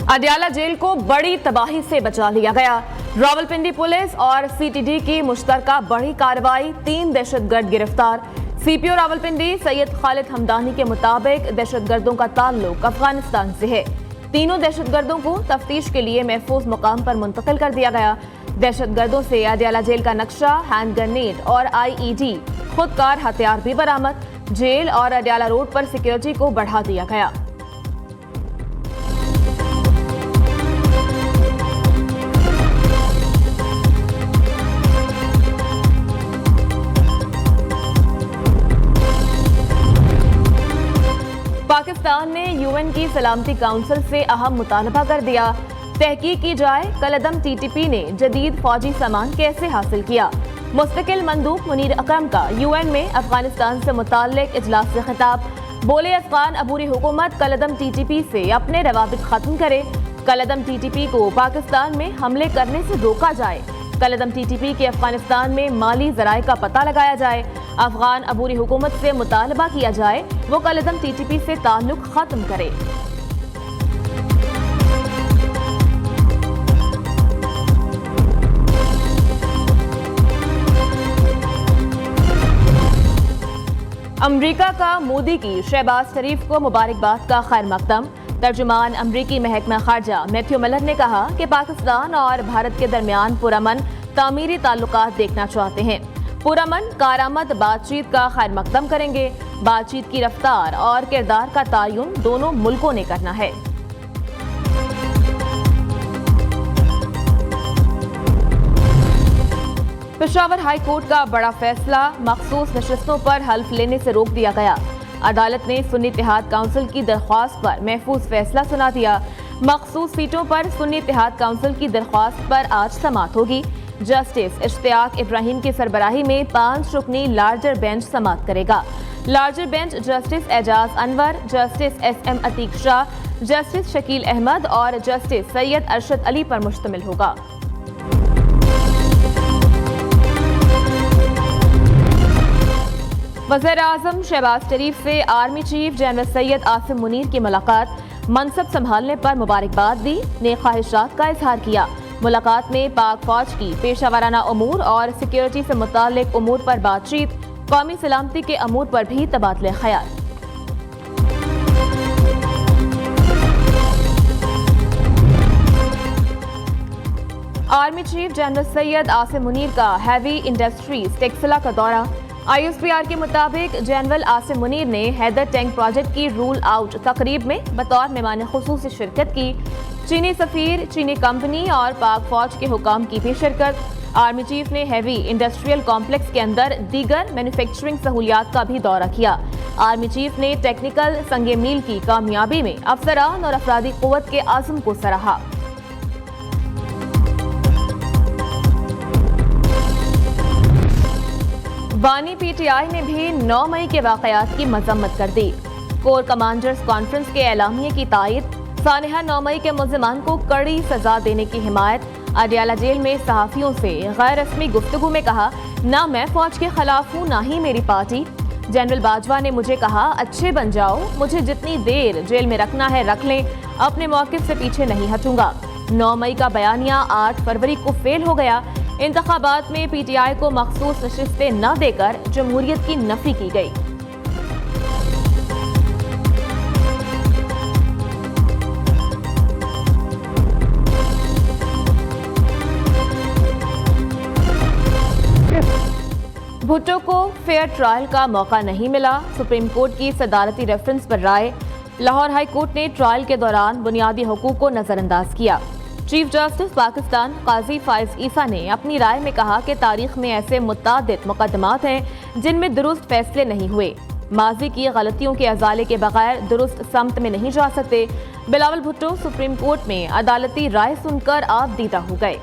Adiala jail को बड़ी तबाही से बचा लिया गया। रावलपिंडी पुलिस और सीटीडी की मुश्तरका बड़ी कार्रवाई, 3 दहशतगर्द गिरफ्तार। सीपीओ रावलपिंडी सैयद खालिद हमदानी के मुताबिक दहशतगर्दों का ताल्लुक अफगानिस्तान से है। तीनों दहशतगर्दों को तफ्तीश के लिए महफूज मुकाम पर मुंतकिल कर दिया गया। दहशतगर्दों से अडियाला जेल का नक्शा, हैंड ग्रेनेड और आईईडी खुदकार हथियार भी बरामद। जेल और अडियाला रोड पर सिक्योरिटी को बढ़ा दिया गया। पाकिस्तान ने यूएन की सलामती काउंसिल से अहम मुतालबा कर दिया। तहकीक की जाए कलदम टीटीपी ने जदीद फौजी सामान कैसे हासिल किया। मुस्तकिल मंदूब मुनीर अकरम का यूएन में अफगानिस्तान से मुताल्लिक इजलास से खिताब। बोले अफगान अबूरी हुकूमत कलदम टीटीपी से अपने रवाबित खत्म करे। कलदम टीटीपी को पाकिस्तान में हमले करने से रोका जाए। कलदम टीटीपी के अफगानिस्तान में माली जराए का पता लगाया जाए। अफगान अबूरी हुकूमत से मुतालबा किया जाए वो कलदम टीटीपी से ताल्लुक खत्म करे। अमरीका का मोदी की शहबाज शरीफ को मुबारकबाद का खैर मकदम। तर्जुमान अमरीकी महकमा खारजा मैथ्यू मिलर ने कहा कि पाकिस्तान और भारत के दरमियान पुरअमन तामीरी ताल्लुकात देखना चाहते हैं। पुरअमन कारआमद बातचीत का खैर मकदम करेंगे। बातचीत की रफ्तार और किरदार का तयन दोनों मुल्कों ने करना है। पेशावर हाई कोर्ट का बड़ा फैसला, मखसूस नशिस्तों पर हल्फ लेने से रोक दिया गया। अदालत ने सुन्नी इत्तेहाद काउंसिल की दरख्वास्त पर महफूज फैसला सुना दिया। मखसूस सीटों पर सुन्नी इत्तेहाद काउंसिल की दरख्वास्त पर आज समाअत होगी। जस्टिस इश्तियाक इब्राहिम की सरबराही में 5 रुकनी लार्जर बेंच समाअत करेगा। Larger bench justice Ejaz Anwar, justice SM Atiq Shah, justice Shakeel Ahmed और जस्टिस सैयद अरशद अली पर मुश्तमिल होगा। वज़ीर-ए-आज़म शहबाज शरीफ से army chief general Syed Asim Munir की मुलाकात। मनसब संभालने पर मुबारकबाद दी, नेक ख्वाहिशात का इजहार किया। मुलाकात में पाक फौज की पेशा वराना उमूर और सिक्योरिटी से मुताल्लिक उमूर पर बातचीत, कौमी सलामती के अमूर पर भी तबादले ख्याल। Army chief general Syed Asim Munir का हैवी इंडस्ट्रीज टेक्सला का दौरा। आईएसपीआर के मुताबिक जनरल आसिम मुनीर ने हैदर टैंक प्रोजेक्ट की रूल आउट तकरीब में बतौर मेहमान खुसूसी शिरकत की। चीनी सफीर, चीनी कंपनी और पाक फौज के हुकाम की भी शिरकत। आर्मी चीफ ने हैवी इंडस्ट्रियल कॉम्प्लेक्स के अंदर दीगर मैन्युफैक्चरिंग सहूलियात का भी दौरा किया। आर्मी चीफ ने टेक्निकल संगे मील की कामयाबी में अफसरान और अफरादी कुव्वत के आज़म को सराहा। बानी पीटीआई ने भी 9 मई के वाकयात की मजम्मत कर दी। कोर कमांडर्स कॉन्फ्रेंस के एलामिये की तायद। सानिहा 9 मई के मुल्जिमान को कड़ी सजा देने की हिमायत। अडियाला जेल में सहाफियों से गैर रस्मी गुफ्तगू में कहा, ना मैं फौज के खिलाफ हूँ ना ही मेरी पार्टी। जनरल बाजवा ने मुझे कहा, अच्छे बन जाओ, मुझे जितनी देर जेल में रखना है रख लें, अपने मौक़िफ़ से पीछे नहीं हटूंगा। 9 मई का बयानिया 8 फरवरी को फेल हो गया। इंतखाबात में पीटीआई को मखसूस नशिस्तें न देकर जमहूरियत की नफी की गई। भुट्टो को फेयर ट्रायल का मौका नहीं मिला। सुप्रीम कोर्ट की सदारती रेफरेंस पर राय। लाहौर हाई कोर्ट ने ट्रायल के दौरान बुनियादी हुकूक को नजरअंदाज किया। चीफ जस्टिस पाकिस्तान काजी फाइज ईसा ने अपनी राय में कहा कि तारीख में ऐसे मुतादिद मुकदमात हैं जिनमें दुरुस्त फैसले नहीं हुए। माजी की गलतियों के अजाले के बगैर दुरुस्त समत में नहीं जा सकते। बिलावल भुट्टो सुप्रीम कोर्ट में अदालती राय सुनकर आप दीदा हो गए।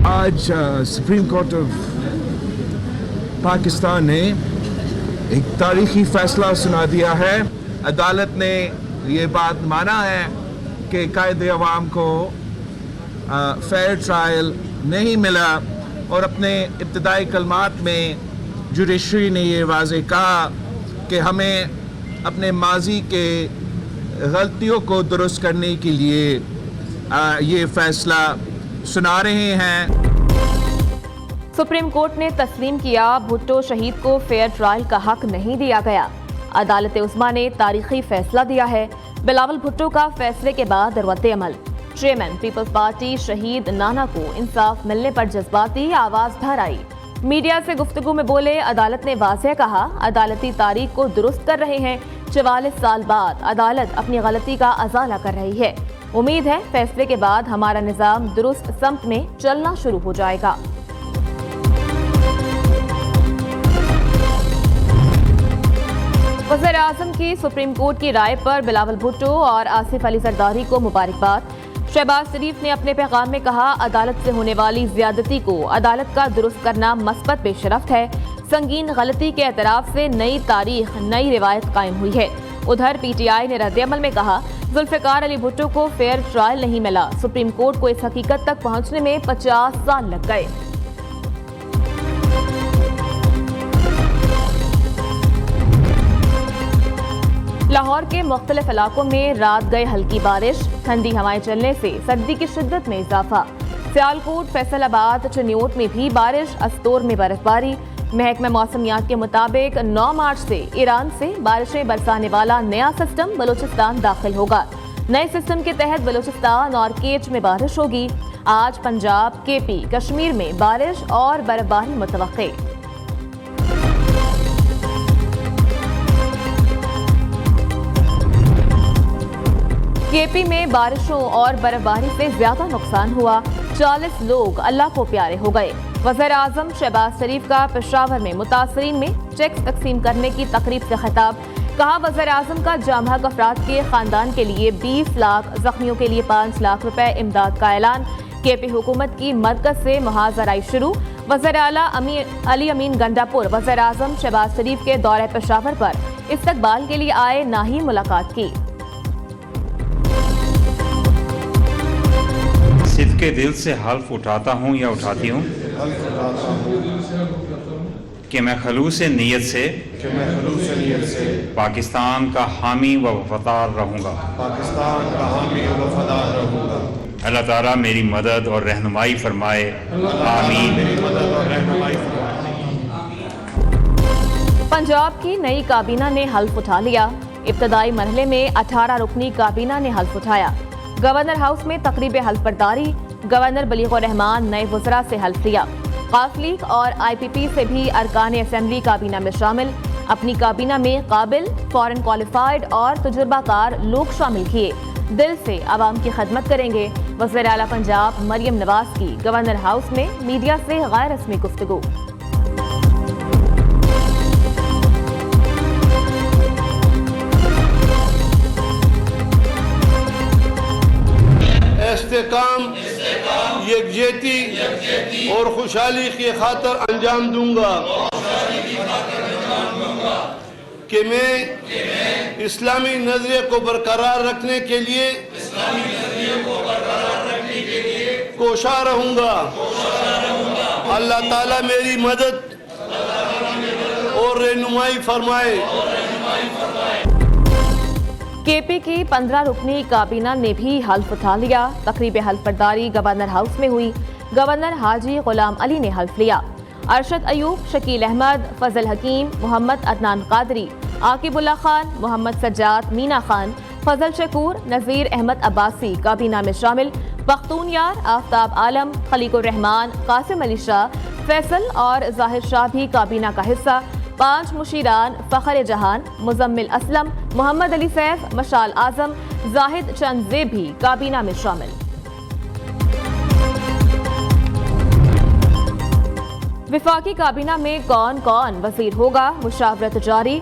आज सुप्रीम कोर्ट ऑफ पाकिस्तान ने एक तारीखी फैसला सुना दिया है। अदालत ने ये बात माना है कि कायदे अवाम को फेयर ट्रायल नहीं मिला और अपने इब्तदाई कलमात में जुडिशरी ने ये वाज़ेह कहा कि हमें अपने माजी के غلطیوں کو درست کرنے کے لیے یہ فیصلہ سنا رہے ہیں۔ سپریم کورٹ نے تسلیم کیا بھٹو شہید کو فیئر ٹرائل کا حق نہیں دیا گیا۔ عدالت عظمیٰ نے تاریخی فیصلہ دیا ہے۔ بلاول بھٹو کا فیصلے کے بعد رد عمل۔ چیئرمین پیپلز پارٹی شہید نانا کو انصاف ملنے پر جذباتی آواز بھر آئی۔ میڈیا سے گفتگو میں بولے عدالت نے واضح کہا عدالتی تاریخ کو درست کر رہے ہیں۔ 44 سال بعد عدالت اپنی غلطی کا ازالہ کر رہی ہے۔ امید ہے فیصلے کے بعد ہمارا نظام درست سمت میں چلنا شروع ہو جائے گا۔ وزیر اعظم کی سپریم کورٹ کی رائے پر بلاول بھٹو اور آصف علی زرداری کو مبارکباد۔ شہباز شریف نے اپنے پیغام میں کہا عدالت سے ہونے والی زیادتی کو عدالت کا درست کرنا مثبت پیش رفت ہے۔ سنگین غلطی کے اعتراف سے نئی تاریخ نئی روایت قائم ہوئی ہے۔ ادھر پی ٹی آئی نے رد عمل میں کہا ذوالفقار علی بھٹو کو فیئر ٹرائل نہیں ملا۔ سپریم کورٹ کو اس حقیقت تک پہنچنے میں 50 سال لگ گئے۔ لاہور کے مختلف علاقوں میں رات گئے ہلکی بارش، ٹھنڈی ہوائیں چلنے سے سردی کی شدت میں اضافہ۔ سیالکوٹ، فیصل آباد، چنیوٹ میں بھی بارش، استور میں برف باری۔ محکمہ موسمیات کے مطابق 9 مارچ سے ایران سے بارشیں برسانے والا نیا سسٹم بلوچستان داخل ہوگا۔ نئے سسٹم کے تحت بلوچستان اور کیچ میں بارش ہوگی۔ آج پنجاب، کے پی، کشمیر میں بارش اور برف باری متوقع۔ کے پی میں بارشوں اور برف باری سے زیادہ نقصان ہوا، 40 لوگ اللہ کو پیارے ہو گئے۔ وزیر اعظم شہباز شریف کا پشاور میں متاثرین میں چیکس تقسیم کرنے کی تقریب سے خطاب۔ کہا وزیر اعظم کا جام حق افراد کے خاندان کے لیے 20 لاکھ، زخمیوں کے لیے 5 لاکھ روپے امداد کا اعلان۔ کے پی حکومت کی مرکز سے محاذ آرائی شروع۔ وزیر اعلیٰ علی امین گنڈاپور وزیر اعظم شہباز شریف کے دورہ پشاور پر استقبال کے لیے آئے، نہ ہی ملاقات کی۔ صدق کے دل سے حلف اٹھاتا ہوں یا اٹھاتی ہوں کہ میں خلوص نیت سے پاکستان کا حامی و وفادار رہوں گا۔ اللہ تعالیٰ میری مدد اور رہنمائی فرمائے، آمین۔ پنجاب کی نئی کابینہ نے حلف اٹھا لیا۔ ابتدائی مرحلے میں 18 رکنی کابینہ نے حلف اٹھایا۔ گورنر ہاؤس میں تقریب حلف برداری، گورنر بلیغ الرحمان نئے وزراء سے حلف لیا۔ قاف لیگ اور آئی پی پی سے بھی ارکان اسمبلی کابینہ میں شامل۔ اپنی کابینہ میں قابل، فورن کوالیفائڈ اور تجربہ کار لوگ شامل کیے۔ دل سے عوام کی خدمت کریں گے۔ وزیر اعلیٰ پنجاب مریم نواز کی گورنر ہاؤس میں میڈیا سے غیر رسمی گفتگو۔ استحکام، یکجہتی اور خوشحالی کی خاطر انجام دوں گا کہ میں اسلامی نظریے کو برقرار رکھنے کے لیے کوشاں رہوں گا۔ اللہ تعالیٰ میری مدد اور رہنمائی فرمائے۔ کے پی کی 15 رکنی کابینہ نے بھی حلف اٹھا لیا۔ تقریب حلف برداری گورنر ہاؤس میں ہوئی۔ گورنر حاجی غلام علی نے حلف لیا۔ ارشد ایوب، شکیل احمد، فضل حکیم، محمد عدنان قادری، عاقب اللہ خان، محمد سجاد، مینا خان، فضل شکور، نذیر احمد عباسی کابینہ میں شامل۔ پختون یار، آفتاب عالم، خلیق الرحمان، قاسم علی شاہ، فیصل اور ظاہر شاہ بھی کابینہ کا حصہ۔ 5 مشیران، فخر جہان، مزمل اسلم، محمد علی سیف، مشال اعظم، زاہد چند زیب بھی کابینہ میں شامل۔ وفاقی کابینہ میں کون کون وزیر ہوگا، مشاورت جاری۔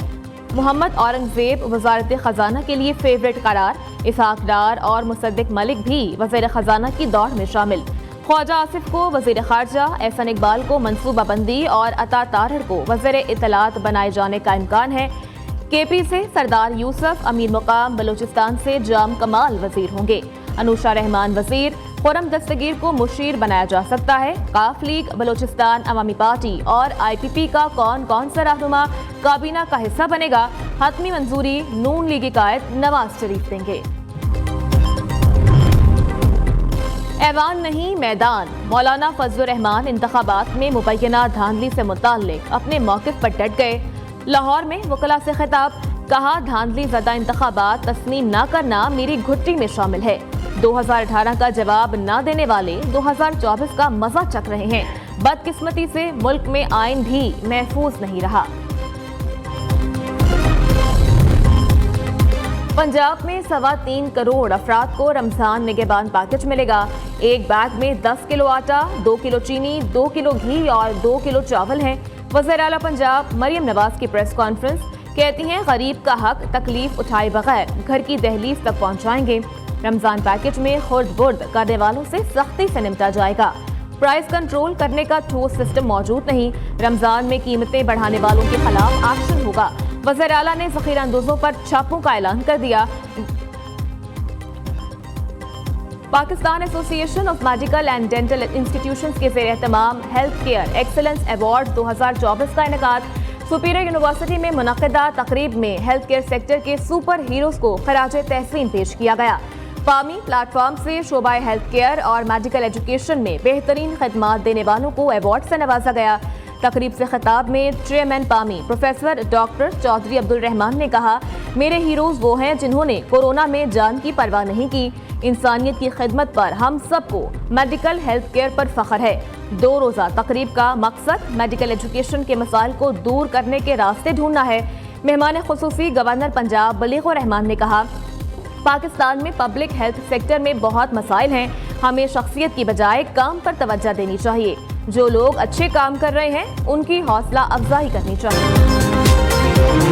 محمد اورنگزیب وزارت خزانہ کے لیے فیورٹ قرار۔ اسحاق ڈار اور مصدق ملک بھی وزیر خزانہ کی دوڑ میں شامل۔ خواجہ آصف کو وزیر خارجہ، احسن اقبال کو منصوبہ بندی اور عطا طاہر کو وزیر اطلاعات بنائے جانے کا امکان ہے۔ کے پی سے سردار یوسف، امیر مقام بلوچستان سے جام کمال وزیر ہوں گے۔ انوشا رحمان وزیر، खुर्रम दस्तगीर को मुशीर बनाया जा सकता है। काफ लीग, बलोचिस्तान अवामी पार्टी और IPP का कौन कौन सा रहनुमा काबीना का हिस्सा बनेगा, हतमी मंजूरी नून लीगी कायद नवाज शरीफ देंगे। ऐवान नहीं मैदान, मौलाना फजलुर रहमान इंतखाबात में मुबैना धांधली से मुताल्लिक अपने मौक़िफ़ पर डट गए। लाहौर में वकला से खिताब, कहा धांधली ज़दा इंतखाबात तस्लीम न करना मेरी घुट्टी में शामिल है। 2018 का जवाब न देने वाले 2024 का मजा चख रहे हैं। बदकिस्मती से मुल्क में आइन भी महफूज नहीं रहा। पंजाब में 3.25 करोड़ अफराद को रमजान निगहबान पैकेज मिलेगा। एक बैग में 10 किलो आटा, 2 किलो चीनी, 2 किलो घी और 2 किलो चावल हैं। वज़ीर आला पंजाब मरियम नवाज की प्रेस कॉन्फ्रेंस, कहती हैं गरीब का हक तकलीफ उठाए बगैर घर की दहलीज तक पहुंचाएंगे। रमजान पैकेज में खुर्द बुर्द करने वालों से सख्ती से निपटा जाएगा। प्राइस कंट्रोल करने का ठोस सिस्टम मौजूद नहीं। रमजान में कीमतें बढ़ाने वालों के खिलाफ एक्शन होगा। वज़ीर आला ने ज़ख़ीरा अंदोज़ों पर छापों का ऐलान कर दिया। Pakistan association of medical and dental institutions के ज़ेर एहतमाम हेल्थ केयर एक्सेलेंस अवार्ड 2024 का इनेकाद। सुपीरियर यूनिवर्सिटी में मुनक़िदा तकरीब में हेल्थ केयर सेक्टर के सुपर हीरोज़ को खराज तहसीन पेश किया गया। पामी प्लेटफॉर्म से शोबा हेल्थ केयर और मेडिकल एजुकेशन में बेहतरीन खदमात देने वालों को अवार्ड से नवाजा गया। तकरीब से खिताब में चेयरमैन पामी प्रोफेसर डॉक्टर चौधरी अब्दुल रहमान ने कहा, मेरे हीरोज़ वो हैं जिन्होंने कोरोना में जान की परवाह नहीं की। इंसानियत की खिदमत पर हम सबको मेडिकल हेल्थ केयर पर फख्र है। 2 रोज़ा तकरीब का मकसद मेडिकल एजुकेशन के मसाइल को दूर करने के रास्ते ढूंढना है। मेहमान खुसूसी गवर्नर पंजाब बलीगुर रहमान ने कहा, पाकिस्तान में पब्लिक हेल्थ सेक्टर में बहुत मसाइल हैं। हमें शख्सियत की बजाय काम पर तवज्जो देनी चाहिए। जो लोग अच्छे काम कर रहे हैं उनकी हौसला अफजाई करनी चाहिए।